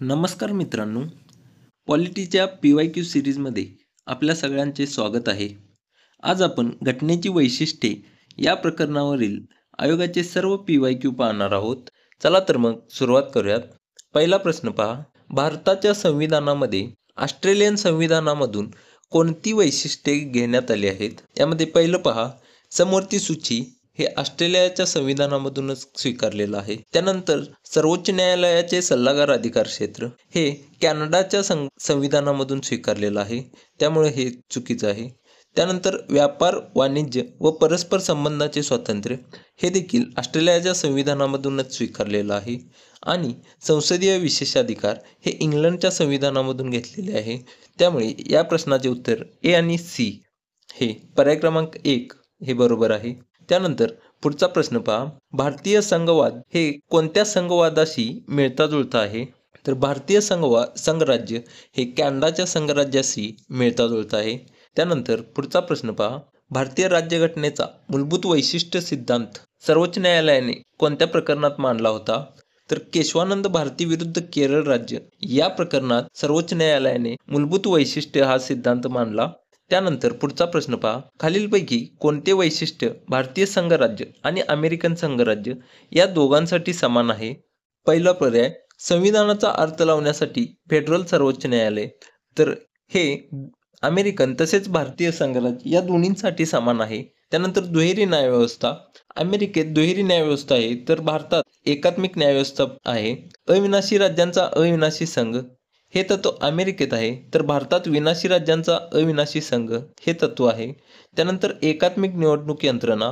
नमस्कार मित्रांनो, पॉलिटीच्या PYQ सिरीजमध्ये आपल्या सगळ्यांचे स्वागत आहे. आज आपण घटनेची वैशिष्ट्ये या प्रकरणावरील आयोगाचे सर्व PYQ पाहणार आहोत. चला तर मग सुरुवात करूयात. पहिला प्रश्न पहा. भारताच्या संविधानामध्ये ऑस्ट्रेलियन संविधानामधून कोणती वैशिष्ट्ये घेण्यात आली आहेत? यामध्ये पहिलं पहा, समवर्ती सूची हे ऑस्ट्रेलियाच्या संविधानामधूनच स्वीकारलेलं आहे. त्यानंतर सर्वोच्च न्यायालयाचे सल्लागार अधिकार क्षेत्र हे कॅनडाच्या संविधानामधून स्वीकारलेलं आहे, त्यामुळे हे चुकीचं आहे. त्यानंतर व्यापार, वाणिज्य व परस्पर संबंधाचे स्वातंत्र्य हे देखील ऑस्ट्रेलियाच्या संविधानामधूनच स्वीकारलेलं आहे. आणि संसदीय विशेषाधिकार हे इंग्लंडच्या संविधानामधून घेतलेले आहे, त्यामुळे या प्रश्नाचे उत्तर ए आणि सी हे पर्याय क्रमांक 1 हे बरोबर आहे. त्यानंतर पुढचा प्रश्न पहा. भारतीय संघवाद हे कोणत्या संघवादाशी मिळता जुळता आहे? तर भारतीय संघराज्य हे कॅनडाच्या संघराज्याशी मिळता जुळता आहे. त्यानंतर पुढचा प्रश्न पहा. भारतीय राज्यघटनेचा मूलभूत वैशिष्ट्य सिद्धांत सर्वोच्च न्यायालयाने कोणत्या प्रकरणात मांडला होता? तर केशवानंद भारती विरुद्ध केरळ राज्य या प्रकरणात सर्वोच्च न्यायालयाने मूलभूत वैशिष्ट्य हा सिद्धांत मांडला. त्यानंतर पुढचा प्रश्न पहा. खालीलपैकी कोणते वैशिष्ट्य भारतीय संघराज्य आणि अमेरिकन संघराज्य या दोघांसाठी समान आहे? पहिला पर्याय, संविधानाचा अर्थ लावण्यासाठी फेडरल सर्वोच्च न्यायालय. तर हे अमेरिकन तसेच भारतीय संघराज्य या दोन्हींसाठी समान आहे. त्यानंतर दुहेरी न्यायव्यवस्था. अमेरिकेत दुहेरी न्यायव्यवस्था आहे, तर भारतात एकात्मिक न्यायव्यवस्था आहे. अविनाशी राज्यांचा अविनाशी संघ हे तत्व अमेरिकेत आहे, तर भारतात विनाशी राज्यांचा अविनाशी संघ हे तत्व आहे. त्यानंतर एकात्मिक निवडणूक यंत्रणा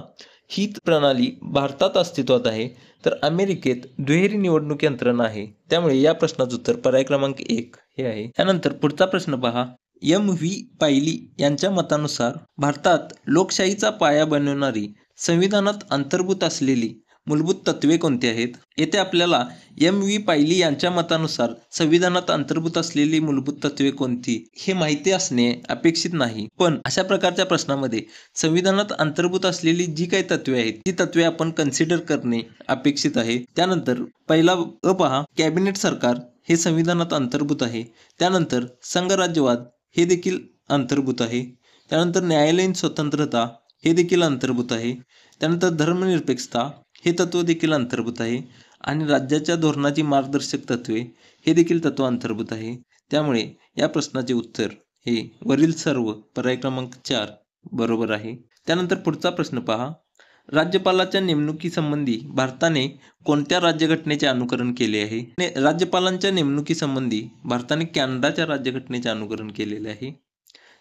ही प्रणाली भारतात अस्तित्वात आहे, तर अमेरिकेत दुहेरी निवडणूक यंत्रणा आहे. त्यामुळे या प्रश्नाचं उत्तर पर्याय क्रमांक 1 हे आहे. त्यानंतर पुढचा प्रश्न पहा. M.V. पायली यांच्या मतानुसार भारतात लोकशाहीचा पाया बनवणारी संविधानात अंतर्भूत असलेली मूलभूत तत्वे कोणती आहेत? येथे आपल्याला M.V. पायली यांच्या मतानुसार संविधानात अंतर्भूत असलेली मूलभूत तत्वे कोणती हे माहिती असणे अपेक्षित नाही, पण अशा प्रकारच्या प्रश्नामध्ये संविधानात अंतर्भूत असलेली जी काही तत्वे आहेत ती तत्वे आपण कन्सिडर करणे अपेक्षित आहे. त्यानंतर पहिला पहा, कॅबिनेट सरकार हे संविधानात अंतर्भूत आहे. त्यानंतर संघराज्यवाद हे देखील अंतर्भूत आहे. त्यानंतर न्यायालयीन स्वतंत्रता हे देखील अंतर्भूत आहे. त्यानंतर धर्मनिरपेक्षता हे तत्व देखील अंतर्भूत आहे. आणि राज्याच्या धोरणाची मार्गदर्शक तत्वे हे देखील तत्व अंतर्भूत आहे. त्यामुळे या प्रश्नाचे उत्तर हे वरील सर्व पर्याय क्रमांक 4 बरोबर आहे. त्यानंतर पुढचा प्रश्न पहा. राज्यपालाच्या नेमणुकीसंबंधी भारताने कोणत्या राज्यघटनेचे अनुकरण केले आहे? राज्यपालांच्या नेमणुकीसंबंधी भारताने कॅनडाच्या राज्यघटनेचे अनुकरण केलेले आहे.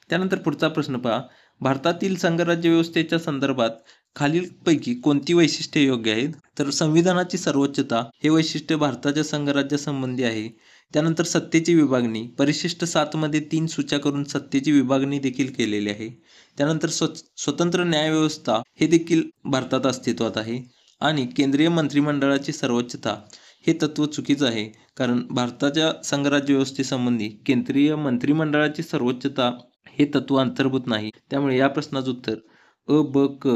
त्यानंतर पुढचा प्रश्न पहा. भारतातील संघराज्य व्यवस्थेच्या संदर्भात खालीलपैकी कोणती वैशिष्ट्ये योग्य आहेत? तर संविधानाची सर्वोच्चता हे वैशिष्ट्य भारताच्या संघराज्यासंबंधी आहे. त्यानंतर सत्तेची विभागणी, परिशिष्ट 7 मध्ये 3 सूच्या करून सत्तेची विभागणी देखील केलेली आहे. त्यानंतर स्वतंत्र न्यायव्यवस्था हे देखील भारतात अस्तित्वात आहे. आणि केंद्रीय मंत्रिमंडळाची सर्वोच्चता हे तत्व चुकीचं आहे, कारण भारताच्या संघराज्य व्यवस्थेसंबंधी केंद्रीय मंत्रिमंडळाची सर्वोच्चता हे तत्व अंतर्भूत नाही. त्यामुळे या प्रश्नाचं उत्तर अ, ब, क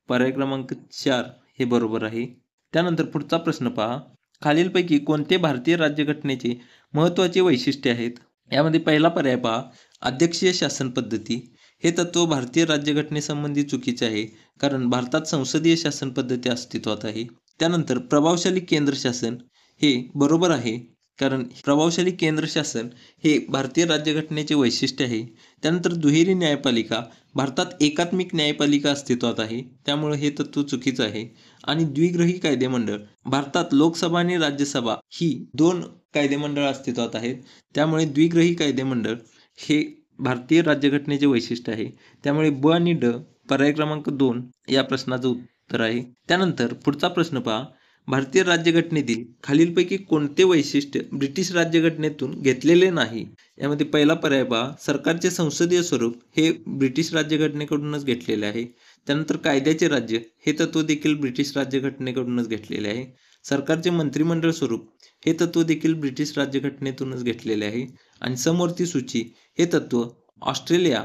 पर्याय क्रमांक 4 हे बरोबर आहे. त्यानंतर पुढचा प्रश्न पहा. खालीलपैकी कोणते भारतीय राज्यघटनेचे महत्त्वाचे वैशिष्ट्य आहेत? यामध्ये पहिला पर्याय पहा, अध्यक्षीय शासन पद्धती हे तत्व भारतीय राज्यघटनेसंबंधी चुकीचे आहे, कारण भारतात संसदीय शासन पद्धती अस्तित्वात आहे. त्यानंतर प्रभावशाली केंद्र शासन हे बरोबर आहे, कारण प्रभावशाली केंद्र शासन हे भारतीय राज्यघटनेचे वैशिष्ट्य आहे. त्यानंतर दुहेरी न्यायपालिका, भारतात एकात्मिक न्यायपालिका अस्तित्वात आहे, त्यामुळे हे तत्व चुकीचं आहे. आणि द्विग्रही कायदेमंडळ, भारतात लोकसभा आणि राज्यसभा ही 2 कायदेमंडळ अस्तित्वात आहेत, त्यामुळे द्विग्रही कायदेमंडळ हे भारतीय राज्यघटनेचे वैशिष्ट्य आहे. त्यामुळे ब आणि ड पर्याय क्रमांक 2 या प्रश्नाचं उत्तर आहे. त्यानंतर पुढचा प्रश्न पहा. भारतीय राज्यघटनेतील खालीलपैकी कोणते वैशिष्ट्य ब्रिटिश राज्यघटनेतून घेतलेले नाही? यामध्ये पहिला पर्याय पहा, सरकारचे संसदीय स्वरूप हे ब्रिटिश राज्यघटनेकडूनच घेतलेले आहे. त्यानंतर कायद्याचे राज्य हे तत्व देखील ब्रिटिश राज्यघटनेकडूनच घेतलेले आहे. सरकारचे मंत्रिमंडळ स्वरूप हे तत्व देखील ब्रिटिश राज्यघटनेतूनच घेतलेले आहे. आणि समवर्ती सूची हे तत्व ऑस्ट्रेलिया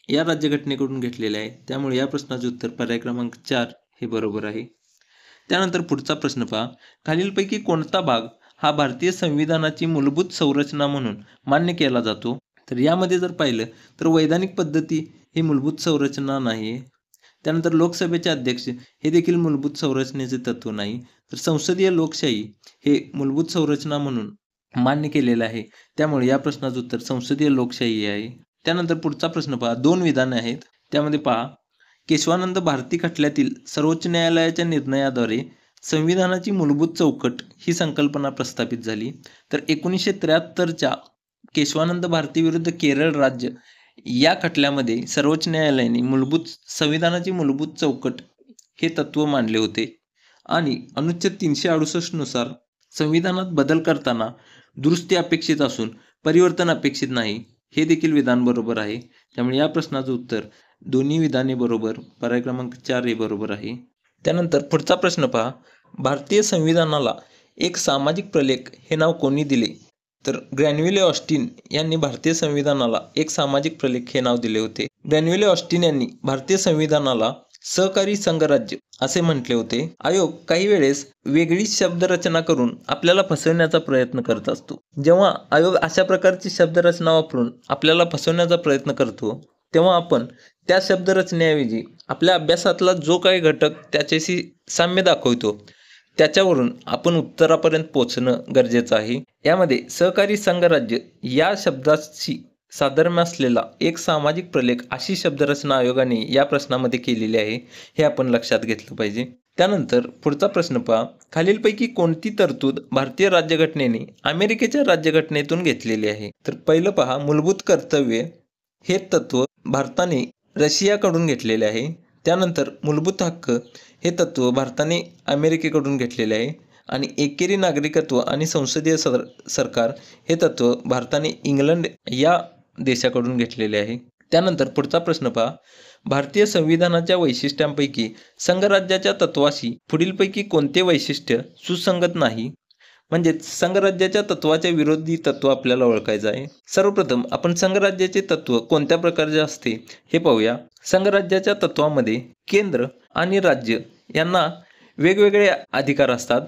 या राज्यघटनेकडून घेतलेले आहे. त्यामुळे या प्रश्नाचे उत्तर पर्याय क्रमांक 4 हे बरोबर आहे. त्यानंतर पुढचा प्रश्न पहा. खालीलपैकी कोणता भाग हा भारतीय संविधानाची मूलभूत संरचना म्हणून मान्य केला जातो. तर यामध्ये जर पाहिलं तर वैधानिक पद्धती ही मूलभूत संरचना नाही. त्यानंतर लोकसभेचे अध्यक्ष हे देखील मूलभूत संरचनेचे तत्व नाही. तर संसदीय लोकशाही हे मूलभूत संरचना म्हणून मान्य केलेलं आहे. त्यामुळे या प्रश्नाचं उत्तर संसदीय लोकशाही आहे. त्यानंतर पुढचा प्रश्न पहा, 2 विधाने आहेत. त्यामध्ये पहा, केशवानंद भारती खटल्यातील सर्वोच्च न्यायालयाच्या निर्णयाद्वारे संविधानाची मूलभूत चौकट ही संकल्पना प्रस्थापित झाली. तर 1973च्या केशवानंद भारती विरुद्ध केरळ राज्य या खटल्यामध्ये सर्वोच्च न्यायालयाने संविधानाची मूलभूत चौकट हे तत्व मांडले होते आणि अनुच्छेद 368 नुसार संविधानात बदल करताना दुरुस्ती अपेक्षित असून परिवर्तन अपेक्षित नाही. हे देखील विधान बरोबर आहे. त्यामुळे या प्रश्नाचं उत्तर दोन्ही विधाने बरोबर, पर्याय क्रमांक 4 हे बरोबर आहे. त्यानंतर पुढचा प्रश्न पहा, भारतीय संविधानाला एक सामाजिक प्रलेख हे नाव कोणी दिले? तर ग्रॅन्व्हिले ऑस्टिन यांनी भारतीय संविधानाला एक सामाजिक प्रलेख हे नाव दिले होते. ग्रॅन्व्हिले ऑस्टिन यांनी भारतीय संविधानाला सहकारी संघराज्य असे म्हटले होते. आयोग काही वेळेस वेगळी शब्दरचना करून आपल्याला फसवण्याचा प्रयत्न करत असतो. जेव्हा आयोग अशा प्रकारची शब्दरचना वापरून आपल्याला फसवण्याचा प्रयत्न करतो तेव्हा आपण त्या शब्दरचनेऐवजी आपल्या अभ्यासातला जो काही घटक त्याच्याशी साम्य दाखवतो त्याच्यावरून आपण उत्तरापर्यंत पोहोचणं गरजेचं आहे. यामध्ये सहकारी संघराज्य या शब्दाशी साधर्म्य असलेला एक सामाजिक प्रलेख अशी शब्दरचना आयोगाने या प्रश्नामध्ये केलेली आहे. हे आपण लक्षात घेतलं पाहिजे. त्यानंतर पुढचा प्रश्न पहा, खालीलपैकी कोणती तरतूद भारतीय राज्यघटनेने अमेरिकेच्या राज्यघटनेतून घेतलेली आहे? तर पहिलं पहा, मूलभूत कर्तव्य हे तत्व भारताने रशियाकडून घेतलेले आहे. त्यानंतर मूलभूत हक्क हे तत्व भारताने अमेरिकेकडून घेतलेले आहे आणि एकेरी नागरिकत्व आणि संसदीय सरकार हे तत्व भारताने इंग्लंड या देशाकडून घेतलेले आहे. त्यानंतर पुढचा प्रश्न पहा, भारतीय संविधानाच्या वैशिष्ट्यांपैकी संघराज्याच्या तत्वाशी पुढीलपैकी कोणते वैशिष्ट्य सुसंगत नाही? म्हणजे संघराज्याच्या तत्वाच्या विरोधी तत्व आपल्याला ओळखायचं आहे. सर्वप्रथम आपण संघराज्याचे तत्व कोणत्या प्रकारचे असते हे पाहूया. संघराज्याच्या तत्वामध्ये केंद्र आणि राज्य यांना वेगवेगळे अधिकार असतात.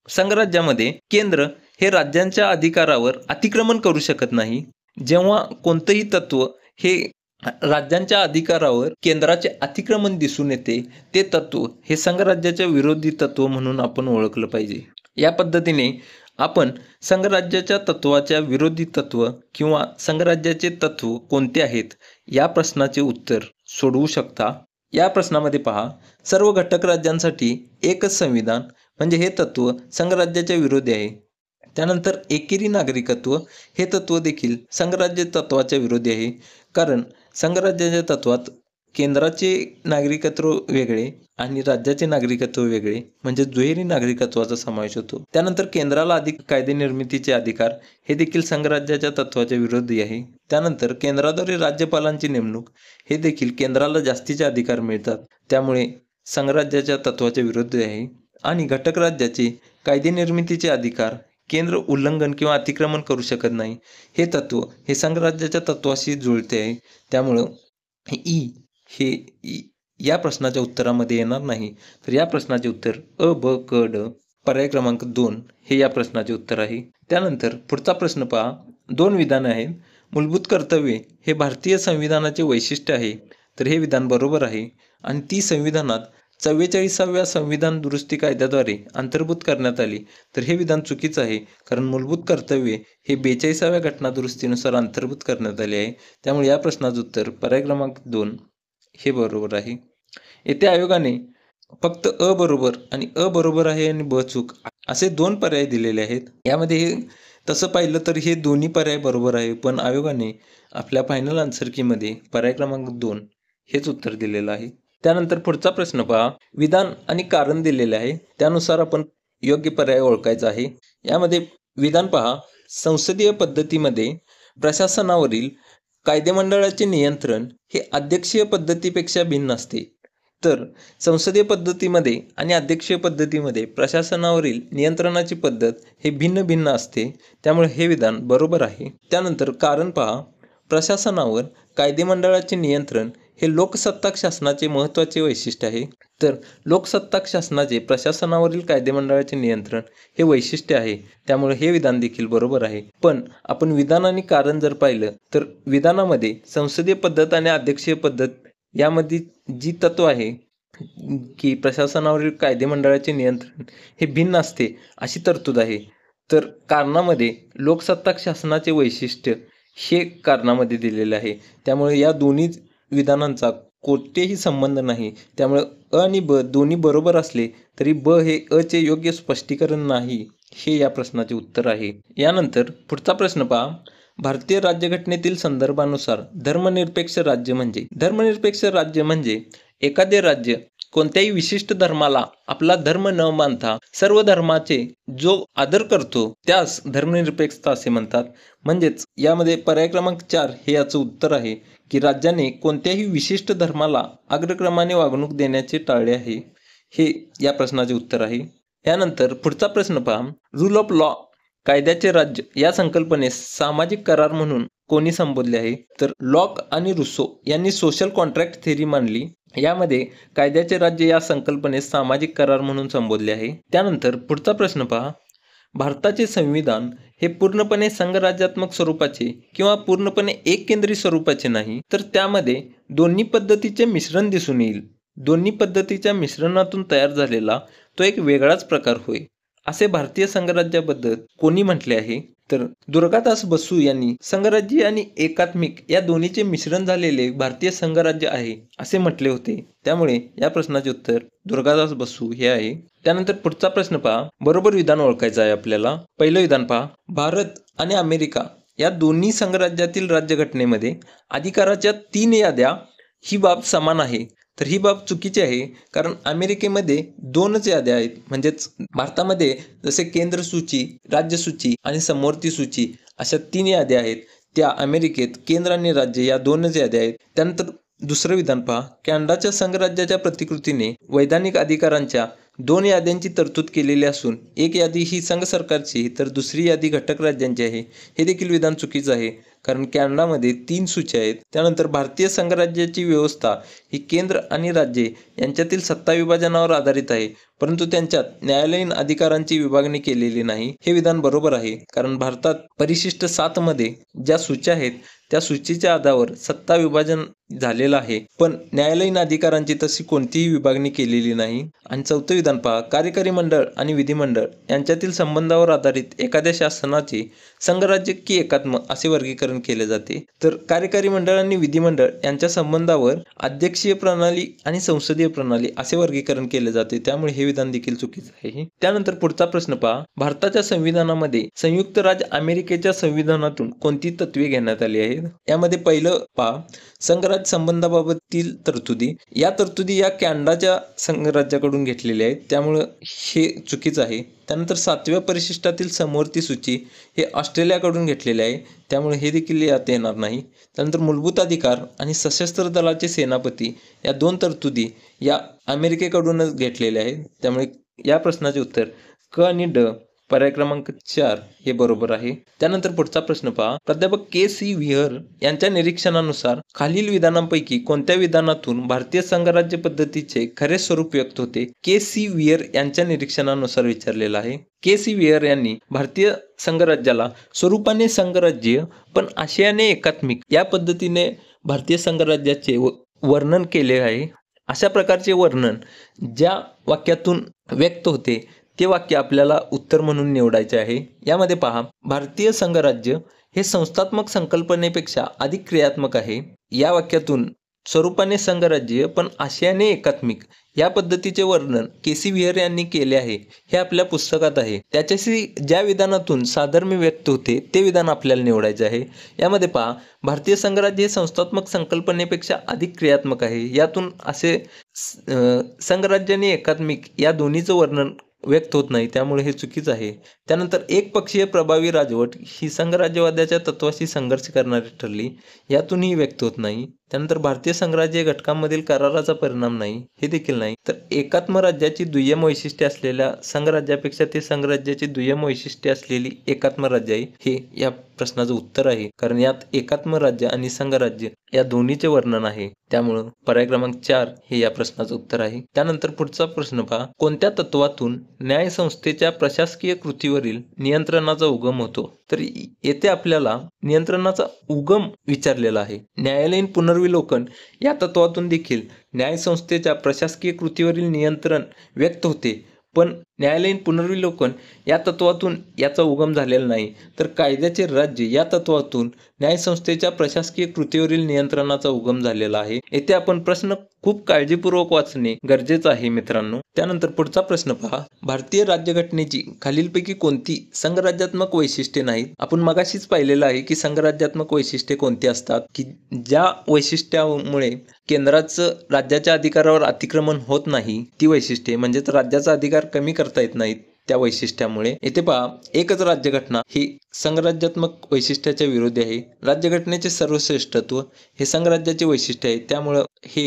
संघराज्यामध्ये केंद्र हे राज्यांच्या अधिकारावर अतिक्रमण करू शकत नाही. जेव्हा कोणतंही तत्व हे राज्यांच्या अधिकारावर केंद्राचे अतिक्रमण दिसून येते ते तत्व हे संघराज्याच्या विरोधी तत्व म्हणून आपण ओळखलं पाहिजे. या पद्धतीने आपण संघराज्याच्या तत्वाच्या विरोधी तत्व किंवा संघराज्याचे तत्व कोणते आहेत या प्रश्नाचे उत्तर सोडवू शकता. या प्रश्नामध्ये पहा, सर्व घटक राज्यांसाठी एकच संविधान म्हणजे हे तत्व संघराज्याच्या विरोधी आहे. त्यानंतर एकेरी नागरिकत्व हे तत्व देखील संघराज्य तत्वाच्या विरोधी आहे. कारण संघराज्याच्या तत्वात केंद्राचे नागरिकत्व वेगळे आणि राज्याचे नागरिकत्व वेगळे म्हणजे दुहेरी नागरिकत्वाचा समावेश होतो. त्यानंतर केंद्राला अधिक कायदे निर्मितीचे अधिकार हे देखील संघराज्याच्या तत्वाच्या विरोधी आहे. त्यानंतर केंद्राद्वारे राज्यपालांची नेमणूक हे देखील केंद्राला जास्तीचे अधिकार मिळतात, त्यामुळे संघराज्याच्या तत्वाच्या विरुद्ध आहे. आणि घटक राज्याचे कायदे निर्मितीचे अधिकार केंद्र उल्लंघन किंवा अतिक्रमण करू शकत नाही हे तत्व हे संघराज्याच्या तत्वाशी जुळते आहे. त्यामुळं हे या प्रश्नाच्या उत्तरामध्ये येणार नाही. तर या प्रश्नाचे उत्तर अ, ब, क, ड, पर्याय क्रमांक 2 हे या प्रश्नाचे उत्तर आहे. त्यानंतर पुढचा प्रश्न पहा, 2 विधान आहेत. मूलभूत कर्तव्ये हे भारतीय संविधानाचे वैशिष्ट्य आहे. तर हे विधान बरोबर आहे आणि ती संविधानात 44व्या संविधान दुरुस्ती कायद्याद्वारे अंतर्भूत करण्यात आली. तर हे विधान चुकीचं आहे, कारण मूलभूत कर्तव्ये हे 42व्या घटना दुरुस्तीनुसार अंतर्भूत करण्यात आले आहे. त्यामुळे या प्रश्नाचं उत्तर पर्याय क्रमांक 2 हे बरोबर आहे. येथे आयोगाने फक्त अ बरोबर आणि अ बरोबर आहे आणि ब चूक असे 2 पर्याय दिलेले आहेत. यामध्ये तसं पाहिलं तर हे दोन्ही पर्याय बरोबर आहे, पण आयोगाने आपल्या फायनल आन्सर कीमध्ये पर्याय क्रमांक 2 हेच उत्तर दिलेलं आहे. त्यानंतर पुढचा प्रश्न पहा, विधान आणि कारण दिलेले आहे, त्यानुसार आपण योग्य पर्याय ओळखायचा आहे. यामध्ये विधान पहा, संसदीय पद्धतीमध्ये प्रशासनावरील कायदेमंडळाचे नियंत्रण हे अध्यक्षीय पद्धतीपेक्षा भिन्न असते. तर संसदीय पद्धतीमध्ये आणि अध्यक्षीय पद्धतीमध्ये प्रशासनावरील नियंत्रणाची पद्धत हे भिन्न भिन्न असते, त्यामुळे हे विधान बरोबर आहे. त्यानंतर कारण पहा, प्रशासनावर कायदेमंडळाचे नियंत्रण हे लोकसत्ताक शासनाचे महत्त्वाचे वैशिष्ट्य आहे. तर लोकसत्ताक शासनाचे प्रशासनावरील कायदेमंडळाचे नियंत्रण हे वैशिष्ट्य आहे, त्यामुळे हे विधान देखील बरोबर आहे. पण आपण विधान आणि कारण जर पाहिलं तर विधानामध्ये संसदीय पद्धत आणि अध्यक्षीय पद्धत यामध्ये जी तत्व आहे की प्रशासनावरील कायदेमंडळाचे नियंत्रण हे भिन्न असते अशी तरतूद आहे. तर कारणामध्ये लोकसत्ताक शासनाचे वैशिष्ट्य हे कारणामध्ये दिलेले आहे. त्यामुळे या दोन्ही विधानांचा कोणतेही संबंध नाही. त्यामुळे अ आणि ब दोन्ही बरोबर असले तरी ब हे अचे योग्य स्पष्टीकरण नाही, हे या प्रश्नाचे उत्तर आहे. यानंतर पुढचा प्रश्न पहा. भारतीय राज्यघटनेतील संदर्भानुसार धर्मनिरपेक्ष राज्य म्हणजे एखादे राज्य कोणत्याही विशिष्ट धर्माला आपला धर्म न मानता सर्व धर्माचे जो आदर करतो त्यास धर्मनिरपेक्षता असे म्हणतात. म्हणजेच यामध्ये पर्याय क्रमांक 4 हे याचं उत्तर आहे की राज्याने कोणत्याही विशिष्ट धर्माला अग्रक्रमाने वागणूक देण्याचे टाळले आहे, हे या प्रश्नाचे उत्तर आहे. यानंतर पुढचा प्रश्न पहा. रूल ऑफ लॉ कायद्याचे राज्य या संकल्पनेस सामाजिक करार म्हणून कोणी संबोधले आहे? तर लॉक आणि रुसो यांनी सोशल कॉन्ट्रॅक्ट थेअरी मांडली. यामध्ये कायद्याचे राज्य या संकल्पनेस सामाजिक करार म्हणून संबोधले आहे. त्यानंतर पुढचा प्रश्न पहा. भारताचे संविधान हे पूर्णपणे संघराज्यात्मक स्वरूपाचे किंवा पूर्णपणे एककेंद्री स्वरूपाचे नाही, तर त्यामध्ये दोन्ही पद्धतीचे मिश्रण दिसून येईल. दोन्ही पद्धतीच्या मिश्रणातून तयार झालेला तो एक वेगळाच प्रकार होय, असे भारतीय संघराज्याबद्दल कोणी म्हटले आहे? तर दुर्गादास बसू यांनी संघराज्य आणि एकात्मिक या दोन्हीचे मिश्रण झालेले भारतीय संघराज्य आहे असे म्हटले होते. त्यामुळे या प्रश्नाचे उत्तर दुर्गादास बसू हे आहे. त्यानंतर पुढचा प्रश्न पहा. बरोबर विधान ओळखायचं आहे आपल्याला. पहिलं विधान पहा. भारत आणि अमेरिका या दोन्ही संघराज्यातील राज्यघटनेमध्ये अधिकाराच्या 3 याद्या ही बाब समान आहे. तर ही बाब चुकीची आहे, कारण अमेरिकेमध्ये 2च याद्या आहेत. म्हणजेच भारतामध्ये जसे केंद्र सूची, राज्य सूची आणि समवर्ती सूची अशा 3 याद्या आहेत, त्या अमेरिकेत केंद्र आणि राज्य या 2च याद्या आहेत. त्यानंतर दुसरं विधान पहा. कॅनडाच्या संघराज्याच्या प्रतिकृतीने वैधानिक अधिकारांच्या 2 याद्यांची तरतूद केलेली असून एक यादी ही संघ सरकारची तर दुसरी यादी घटक राज्यांची आहे. हे देखील विधान चुकीचं आहे, कारण कॅनडामध्ये 3 सूच्या आहेत. त्यानंतर भारतीय संघराज्याची व्यवस्था ही केंद्र आणि राज्ये यांच्यातील सत्ता विभाजनावर आधारित आहे, परंतु त्यांच्यात न्यायालयीन अधिकारांची विभागणी केलेली नाही. हे विधान बरोबर आहे, कारण भारतात परिशिष्ट 7 मध्ये ज्या सूच्या आहेत त्या सूचीच्या आधारावर सत्ता विभाजन झालेलं आहे, पण न्यायालयीन अधिकारांची तशी कोणतीही विभागणी केलेली नाही. आणि चौथं विधान पहा. कार्यकारी मंडळ आणि विधिमंडळ यांच्यातील संबंधावर आधारित एखाद्या शासनाचे संघराज्य की एकात्म असे वर्गीकरण केले जाते. तर कार्यकारी मंडळ आणि विधिमंडळ यांच्या संबंधावर अध्यक्षीय प्रणाली आणि संसदीय प्रणाली असे वर्गीकरण केले जाते. त्यामुळे हे विधान देखील चुकीचे आहे. त्यानंतर पुढचा प्रश्न पहा. भारताच्या संविधानामध्ये संयुक्त राज्य अमेरिकेच्या संविधानातून कोणती तत्वे घेण्यात आली आहेत? यामध्ये पहिलं पहा. संघराज्य संबंधाबाबतील तरतुदी. या तरतुदी या कॅनडाच्या संघराज्याकडून घेतलेल्या आहेत, त्यामुळं हे चुकीचं आहे. त्यानंतर 7व्या परिशिष्टातील समवर्ती सूची हे ऑस्ट्रेलियाकडून घेतलेले आहे, त्यामुळे हे देखील यात येणार नाही. त्यानंतर मूलभूत अधिकार आणि सशस्त्र दलाचे सेनापती या 2 तरतुदी या अमेरिकेकडूनच घेतलेल्या आहेत. त्यामुळे या प्रश्नाचे उत्तर क आणि ड पर्याय क्रमांक 4 हे बरोबर आहे. त्यानंतर पुढचा प्रश्न पहा. प्राध्यापक के.सी. व्हीअर यांच्या निरीक्षणानुसार खालील विधानांपैकी कोणत्या विधानातून भारतीय संघराज्य पद्धतीचे खरे स्वरूप व्यक्त होते? के.सी. व्हीअर यांच्या निरीक्षणानुसार विचारलेलं आहे. के.सी. व्हीअर यांनी भारतीय संघराज्याला स्वरूपाने संघराज्य पण आशयाने एकात्मिक या पद्धतीने भारतीय संघराज्याचे वर्णन केले आहे. अशा प्रकारचे वर्णन ज्या वाक्यातून व्यक्त होते ते वाक्य आपल्याला उत्तर म्हणून निवडायचे आहे. यामध्ये पहा. भारतीय संघराज्य हे संस्थात्मक संकल्पनेपेक्षा अधिक क्रियात्मक आहे. या वाक्यातून स्वरूपाने संघराज्य पण आशयाने एकात्मिक या पद्धतीचे वर्णन के.सी. व्हीअर यांनी केले आहे. हे आपल्या पुस्तकात आहे. त्याच्याशी ज्या विधानातून साधर्म्य व्यक्त होते ते विधान आपल्याला निवडायचे आहे. यामध्ये पहा. भारतीय संघराज्य हे संस्थात्मक संकल्पनेपेक्षा अधिक क्रियात्मक आहे. यातून असे संघराज्य आणि एकात्मिक या दोन्हीचं वर्णन व्यक्त होत नाही, त्यामुळे हे चुकीचं आहे. त्यानंतर एकपक्षीय प्रभावी राजवट ही संघराज्यवादाच्या तत्वाशी संघर्ष करणारी ठरली, यातूनही व्यक्त होत नाही. त्यानंतर भारतीय संघराज्य घटकांमधील कराराचा परिणाम नाही, हे देखील नाही. तर एकात्म राज्याची दुय्यम वैशिष्ट्ये असलेल्या संघराज्यापेक्षा ते संघराज्याची दुय्यम वैशिष्ट्ये असलेली एकात्म राज्य आहे, हे या प्रश्नाचं उत्तर आहे. कारण यात एकात्म राज्य आणि संघराज्य या दोन्हीचे वर्णन आहे. त्यामुळं पर्याय क्रमांक 4 हे या प्रश्नाचं उत्तर आहे. त्यानंतर पुढचा प्रश्न पहा, कोणत्या तत्वातून न्यायसंस्थेच्या प्रशासकीय कृतीवरील नियंत्रणाचा उगम होतो? तर येथे आपल्याला नियंत्रणाचा उगम विचारलेला आहे. न्यायालयीन पुनर्विलोकन या तत्वातून देखील न्यायसंस्थेच्या प्रशासकीय कृतीवरील नियंत्रण व्यक्त होते, पण न्यायालयीन पुनर्विलोकन या तत्वातून याचा उगम झालेला नाही. तर कायद्याचे राज्य या तत्वातून न्यायसंस्थेच्या प्रशासकीय कृतीवरील नियंत्रणाचा उगम झालेला आहे. येथे आपण प्रश्न खूप काळजीपूर्वक वाचणे गरजेचं आहे मित्रांनो. त्यानंतर पुढचा प्रश्न पहा, भारतीय राज्यघटनेची खालीलपैकी कोणती संघराज्यात्मक वैशिष्ट्ये नाहीत? आपण मगाशीच पाहिलेलं आहे की संघराज्यात्मक वैशिष्ट्ये कोणती असतात, की ज्या वैशिष्ट्यामुळे केंद्राचं राज्याच्या अधिकारावर अतिक्रमण होत नाही, ती वैशिष्ट्ये म्हणजेच राज्याचा अधिकार कमी करता येत नाहीत त्या वैशिष्ट्यामुळे. येथे पहा, एकच राज्यघटना ही संघराज्यात्मक वैशिष्ट्याच्या विरोधी आहे. राज्यघटनेचे सर्वश्रेष्ठत्व हे संघराज्याचे वैशिष्ट्य आहे, त्यामुळं हे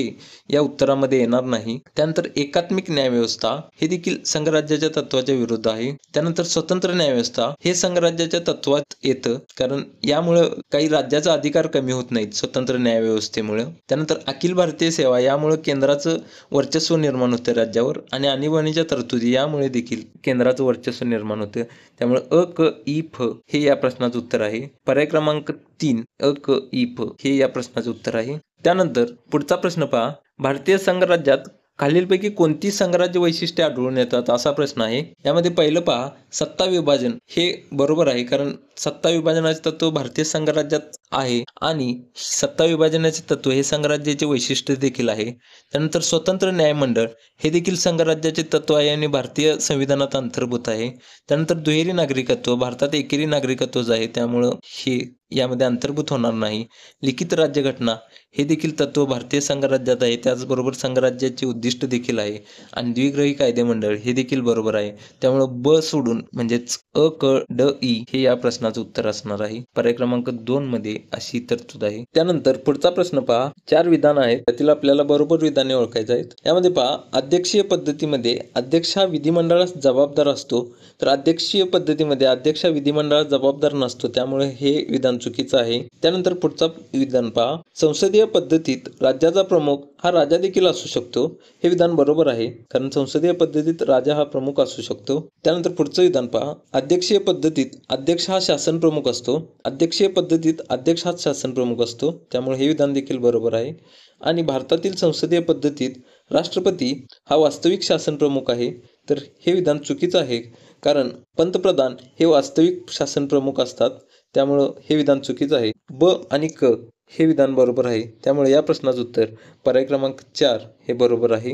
या उत्तरामध्ये येणार नाही. त्यानंतर एकात्मिक न्यायव्यवस्था हे देखील संघराज्याच्या तत्वाच्या विरुद्ध आहे. त्यानंतर स्वतंत्र न्यायव्यवस्था हे संघराज्याच्या तत्वात येतं, कारण यामुळं काही राज्याचा अधिकार कमी होत नाहीत स्वतंत्र न्यायव्यवस्थेमुळे. त्यानंतर अखिल भारतीय सेवा यामुळे केंद्राचं वर्चस्व निर्माण होतं राज्यावर, आणि आणीबाणीच्या तरतुदी यामुळे देखील केंद्राचं वर्चस्व निर्माण होतं. त्यामुळे अ, क, इ, फ हे या प्रश्नाचं उत्तर आहे. पर्याय क्रमांक 3 अ, क, इ, फ हे या प्रश्नाचं उत्तर आहे. त्यानंतर पुढचा प्रश्न पहा, भारतीय संघराज्यात खालीलपैकी कोणती संघराज्य वैशिष्ट्ये आढळून येतात, असा प्रश्न आहे. यामध्ये पहिलं पहा, सत्ता विभाजन हे बरोबर आहे, कारण सत्ता विभाजनाचे तत्व भारतीय संघराज्यात आहे आणि सत्ता विभाजनाचे तत्व हे संघराज्याचे वैशिष्ट्य देखील आहे. त्यानंतर स्वतंत्र न्यायमंडळ हे देखील संघराज्याचे तत्व आहे आणि भारतीय संविधानात अंतर्भूत आहे. त्यानंतर दुहेरी नागरिकत्व, भारतात एकेरी नागरिकत्वच आहे, त्यामुळं हे यामध्ये अंतर्भूत होणार नाही. लिखित राज्यघटना हे देखील तत्व भारतीय संघराज्यात आहे, त्याचबरोबर संघराज्याचे उद्दिष्ट देखील आहे. आणि द्विग्रही कायदेमंडळ हे देखील बरोबर आहे, त्यामुळं ब सोडून म्हणजेच अ, क, ड, इ हे या प्रश्नाचं उत्तर असणार आहे. पर्याय क्रमांक 2 मध्ये अशी तरतूद आहे. त्यानंतर पुढचा प्रश्न पहा, 4 विधान आहेत, त्यातील आपल्याला बरोबर विधाने ओळखायचे आहेत. यामध्ये पहा, अध्यक्षीय पद्धतीमध्ये अध्यक्ष हा विधिमंडळास जबाबदार असतो, तर अध्यक्षीय पद्धतीमध्ये अध्यक्ष हा विधिमंडळास जबाबदार नसतो, त्यामुळे हे विधान चुकीचं आहे. त्यानंतर पुढचा विधान पहा, संसदीय पद्धतीत राज्याचा प्रमुख हा राजा देखील असू शकतो. हे विधान बरोबर आहे, कारण संसदीय पद्धतीत राजा हा प्रमुख असू शकतो. त्यानंतर पुढचं विधान पहा, अध्यक्षीय पद्धतीत अध्यक्ष हा शासन प्रमुख असतो. अध्यक्षीय पद्धतीत अध्यक्ष हाच शासन प्रमुख असतो, त्यामुळे हे विधान देखील बरोबर आहे. आणि भारतातील संसदीय पद्धतीत राष्ट्रपती हा वास्तविक शासन प्रमुख आहे, तर हे विधान चुकीचं आहे, कारण पंतप्रधान हे वास्तविक शासन प्रमुख असतात, त्यामुळं हे विधान चुकीचं आहे. ब आणि क हे विधान बरोबर आहे, त्यामुळे या प्रश्नाचं उत्तर पर्याय क्रमांक 4 हे बरोबर आहे.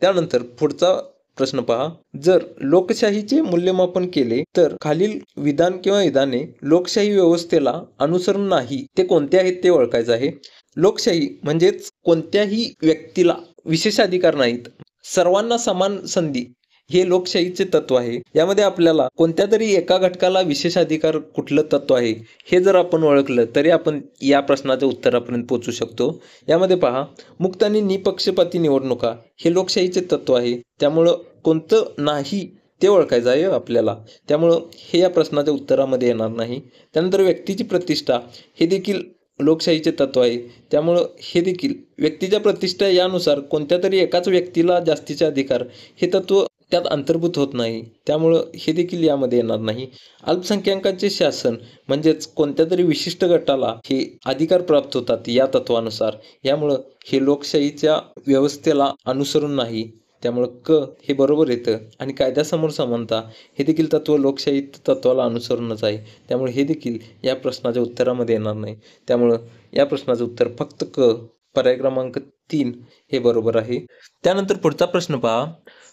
त्यानंतर पुढचा प्रश्न पहा, जर लोकशाहीचे मूल्यमापन केले तर खालील विधान किंवा विधाने लोकशाही व्यवस्थेला अनुसरून नाही ते कोणते आहेत ते ओळखायचं आहे. लोकशाही म्हणजेच कोणत्याही व्यक्तीला विशेषाधिकार नाहीत, सर्वांना समान संधी हे लोकशाहीचे तत्व आहे. यामध्ये आपल्याला कोणत्या तरी एका घटकाला विशेषाधिकार कुठलं तत्व आहे हे जर आपण ओळखलं तरी आपण या प्रश्नाच्या उत्तरापर्यंत पोहोचू शकतो. यामध्ये पहा, मुक्त आणि निपक्षपाती निवडणुका हे लोकशाहीचे तत्व आहे, त्यामुळं कोणतं नाही ते ओळखायचं आहे आपल्याला, त्यामुळं हे या प्रश्नाच्या उत्तरामध्ये येणार नाही. त्यानंतर व्यक्तीची प्रतिष्ठा हे देखील लोकशाहीचे तत्व आहे, त्यामुळं हे देखील व्यक्तीच्या प्रतिष्ठा यानुसार कोणत्या तरी एकाच व्यक्तीला जास्तीचे अधिकार हे तत्व त्यात अंतर्भूत होत नाही, त्यामुळं हे देखील यामध्ये येणार नाही. अल्पसंख्याकांचे शासन म्हणजेच कोणत्या तरी विशिष्ट गटाला हे अधिकार प्राप्त होतात या तत्वानुसार, यामुळं हे लोकशाहीच्या व्यवस्थेला अनुसरून नाही, त्यामुळं क हे बरोबर येतं. आणि कायद्यासमोर समानता हे देखील तत्व लोकशाही तत्वाला अनुसरूनच आहे, त्यामुळे हे देखील या प्रश्नाच्या उत्तरामध्ये येणार नाही, त्यामुळं या प्रश्नाचं उत्तर फक्त क पर्याय क्रमांक 3 हे बरोबर आहे. त्यानंतर पुढचा प्रश्न पहा,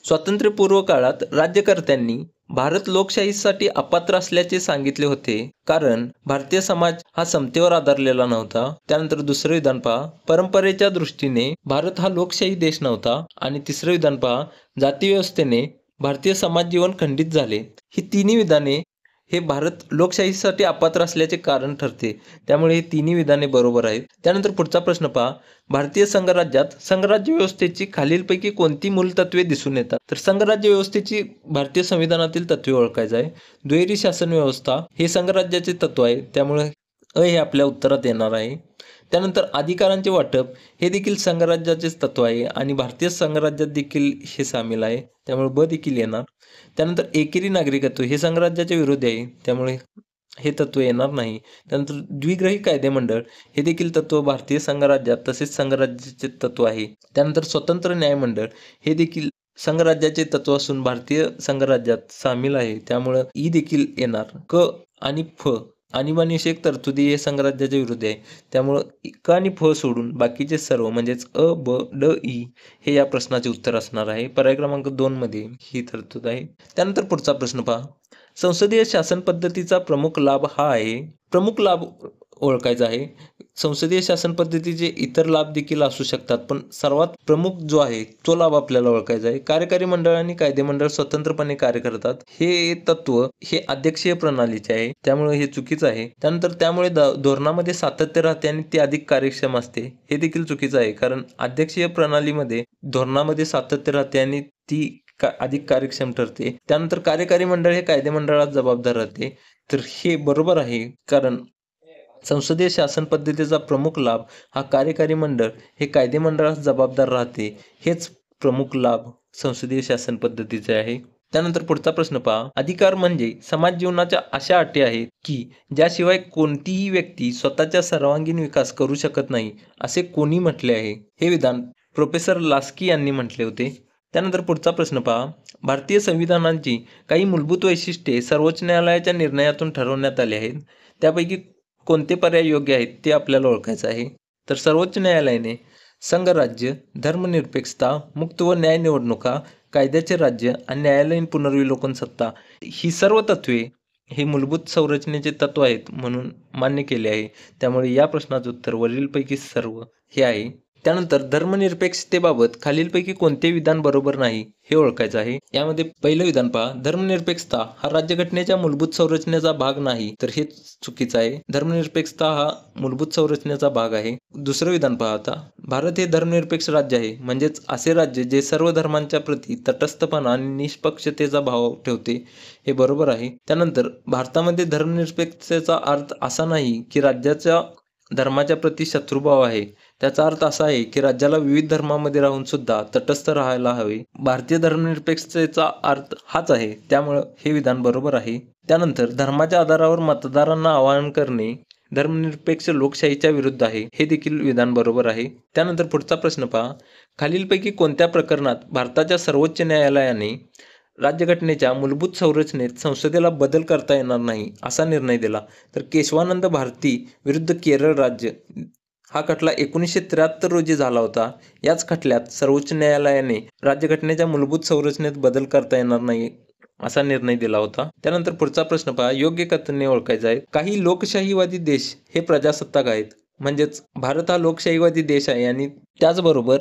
स्वातंत्र्यपूर्व काळात राज्यकर्त्यांनी भारत लोकशाहीसाठी अपात्र असल्याचे सांगितले होते, कारण भारतीय समाज हा समतेवर आधारलेला नव्हता. त्यानंतर दुसरं विधान पहा, परंपरेच्या दृष्टीने भारत हा लोकशाही देश नव्हता. आणि तिसरं विधान पहा, जातीव्यवस्थेने भारतीय समाज जीवन खंडित झाले. ही तिन्ही विधाने हे भारत लोकशाहीसाठी अपात्र असल्याचे कारण ठरते. त्यामुळे हे तिन्ही विधाने बरोबर आहेत. त्यानंतर पुढचा प्रश्न पहा. भारतीय संघराज्यात संघराज्य व्यवस्थेची खालीलपैकी कोणती मूलतत्वे दिसून येतात? तर संघराज्य व्यवस्थेची भारतीय संविधानातील तत्वे ओळखायचं आहे. दुहेरी शासन व्यवस्था हे संघराज्याचे तत्व आहे, त्यामुळे हे आपल्या उत्तरात येणार आहे. त्यानंतर अधिकारांचे वाटप हे देखील संघराज्याचेच तत्व आहे आणि भारतीय संघराज्यात देखील हे सामील आहे, त्यामुळे ब देखील येणार. त्यानंतर एकेरी नागरिकत्व हे संघराज्याच्या विरोधी आहे, त्यामुळे हे तत्व येणार नाही. त्यानंतर द्विग्रही कायदेमंडळ हे देखील तत्व भारतीय संघराज्यात तसेच संघराज्याचे तत्व आहे. त्यानंतर स्वतंत्र न्यायमंडळ हे देखील संघराज्याचे तत्व असून भारतीय संघराज्यात सामील आहे, त्यामुळं ई देखील येणार. क आणि फ आणीबाणीविषयक तरतुदी हे संघराज्याच्या विरुद्ध आहे, त्यामुळं क आणि फ सोडून बाकीचे सर्व म्हणजेच अ, ब, ड, ई हे या प्रश्नाचे उत्तर असणार आहे. पर्याय क्रमांक 2 मध्ये ही तरतूद आहे. त्यानंतर पुढचा प्रश्न पहा. संसदीय शासन पद्धतीचा प्रमुख लाभ हा आहे. प्रमुख लाभ ओळखायचा आहे. संसदीय शासन पद्धतीचे इतर लाभ देखील असू शकतात, पण सर्वात प्रमुख जो आहे तो लाभ आपल्याला ओळखायचा आहे. कार्यकारी मंडळ आणि कायदेमंडळ स्वतंत्रपणे कार्य करतात. हे तत्व हे अध्यक्षीय प्रणालीचे आहे, त्यामुळे हे चुकीचं आहे. त्यानंतर त्यामुळे धोरणामध्ये सातत्य राहते आणि ती अधिक कार्यक्षम असते, हे देखील चुकीचं आहे. कारण अध्यक्षीय प्रणालीमध्ये धोरणामध्ये सातत्य राहते आणि ती अधिक कार्यक्षम ठरते. त्यानंतर कार्यकारी मंडळ हे कायदेमंडळात जबाबदार राहते, तर हे बरोबर आहे. कारण संसदीय शासन पद्धतीचा प्रमुख लाभ हा कार्यकारी मंडळ हे कायदेमंडळास जबाबदार राहते, हेच प्रमुख लाभ संसदीय शासन पद्धतीचे आहे. त्यानंतर पुढचा प्रश्न पहा. अधिकार म्हणजे समाज जीवनाच्या अशा अटी आहेत की ज्याशिवाय कोणतीही व्यक्ती स्वतःचा सर्वांगीण विकास करू शकत नाही, असे कोणी म्हटले आहे? हे विधान प्रोफेसर लास्की यांनी म्हटले होते. त्यानंतर पुढचा प्रश्न पहा. भारतीय संविधानाची काही मूलभूत वैशिष्ट्ये सर्वोच्च न्यायालयाच्या निर्णयातून ठरवण्यात आली आहेत. त्यापैकी कोणते पर्याय योग्य आहेत ते आपल्याला ओळखायचं आहे. तर सर्वोच्च न्यायालयाने संघराज्य, धर्मनिरपेक्षता, मुक्त व न्याय निवडणुका, कायद्याचे राज्य आणि न्यायालयीन पुनर्विलोकन सत्ता ही सर्व तत्वे हे मूलभूत संरचनेचे तत्व आहेत म्हणून मान्य केले आहे. त्यामुळे या प्रश्नाचं उत्तर वरीलपैकी सर्व हे आहे. त्यानंतर धर्मनिरपेक्षतेबाबत खालीलपैकी कोणते विधान बरोबर नाही हे ओळखायचं आहे. यामध्ये पहिलं विधान पहा. धर्मनिरपेक्षता हा राज्यघटनेच्या मूलभूत संरचनेचा भाग नाही, तर हे चुकीचं आहे. धर्मनिरपेक्षता हा मूलभूत संरचनेचा भाग आहे. दुसरं विधान पहा आता. भारत हे धर्मनिरपेक्ष राज्य आहे, म्हणजेच असे राज्य जे सर्व धर्मांच्या प्रती तटस्थपणा आणि निष्पक्षतेचा भाव ठेवते, हे बरोबर आहे. त्यानंतर भारतामध्ये धर्मनिरपेक्षतेचा अर्थ असा नाही की राज्याच्या धर्माच्या प्रती शत्रुभाव आहे. त्याचा अर्थ असा आहे की राज्याला विविध धर्मामध्ये राहून सुद्धा तटस्थ राहायला हवे. भारतीय धर्मनिरपेक्षतेचा अर्थ हाच आहे, त्यामुळं हे विधान बरोबर आहे. त्यानंतर धर्माच्या आधारावर मतदारांना आवाहन करणे धर्मनिरपेक्ष लोकशाहीच्या विरुद्ध आहे, हे देखील विधान बरोबर आहे. त्यानंतर पुढचा प्रश्न पहा. खालीलपैकी कोणत्या प्रकरणात भारताच्या सर्वोच्च न्यायालयाने राज्यघटनेच्या मूलभूत संरचनेत संसदेला बदल करता येणार नाही असा निर्णय दिला? तर केशवानंद भारती विरुद्ध केरळ राज्य हा खटला 1973 रोजी झाला होता. याच खटल्यात सर्वोच्च न्यायालयाने राज्यघटनेच्या मूलभूत संरचनेत बदल करता येणार नाही असा निर्णय दिला होता. त्यानंतर पुढचा प्रश्न पहा. योग्य कथने ओळखायचे आहे. काही लोकशाहीवादी देश हे प्रजासत्ताक आहेत, म्हणजेच भारत हा लोकशाहीवादी देश आहे आणि त्याचबरोबर